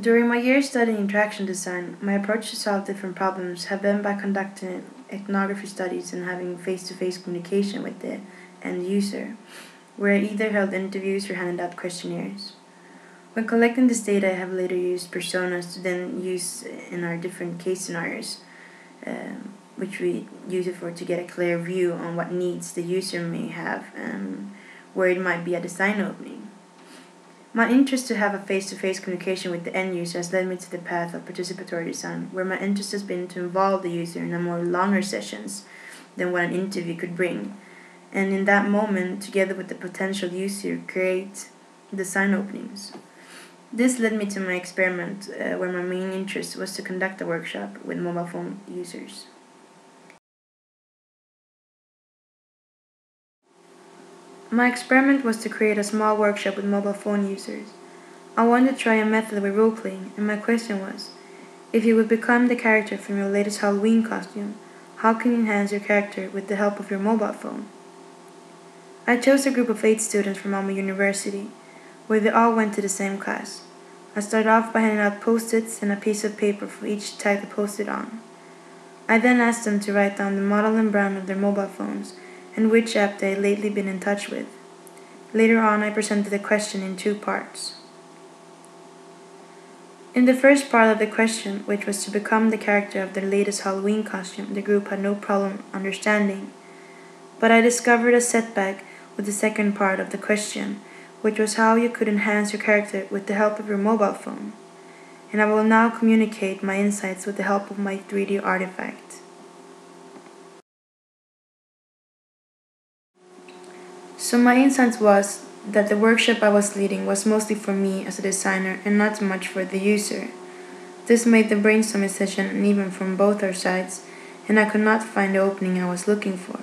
During my years studying interaction design, my approach to solve different problems have been by conducting ethnography studies and having face-to-face communication with the end user, where I either held interviews or handed out questionnaires. When collecting this data, I have later used personas to then use in our different case scenarios, which we use it for to get a clear view on what needs the user may have and where it might be a design opening. My interest to have a face-to-face communication with the end user has led me to the path of participatory design, where my interest has been to involve the user in a more longer sessions than what an interview could bring, and in that moment, together with the potential user, create design openings. This led me to my experiment, where my main interest was to conduct a workshop with mobile phone users. My experiment was to create a small workshop with mobile phone users. I wanted to try a method with role-playing, and my question was, if you would become the character from your latest Halloween costume, how can you enhance your character with the help of your mobile phone? I chose a group of 8 students from Malmö University, where they all went to the same class. I started off by handing out post-its and a piece of paper for each to tag the post-it on. I then asked them to write down the model and brand of their mobile phones and which app they had lately been in touch with. Later on, I presented the question in 2 parts. In the first part of the question, which was to become the character of their latest Halloween costume, the group had no problem understanding. But I discovered a setback with the second part of the question, which was how you could enhance your character with the help of your mobile phone. And I will now communicate my insights with the help of my 3D artifact. So my insight was that the workshop I was leading was mostly for me as a designer and not so much for the user. This made the brainstorming session uneven from both our sides, and I could not find the opening I was looking for.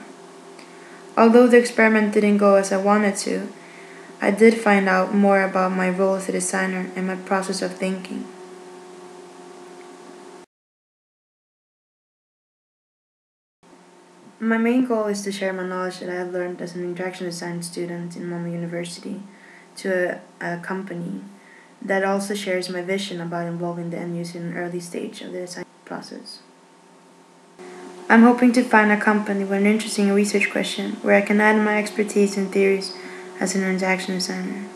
Although the experiment didn't go as I wanted to, I did find out more about my role as a designer and my process of thinking. My main goal is to share my knowledge that I have learned as an interaction design student in Malmö University to a company that also shares my vision about involving the end user in an early stage of the design process. I'm hoping to find a company with an interesting research question where I can add my expertise and theories as an interaction designer.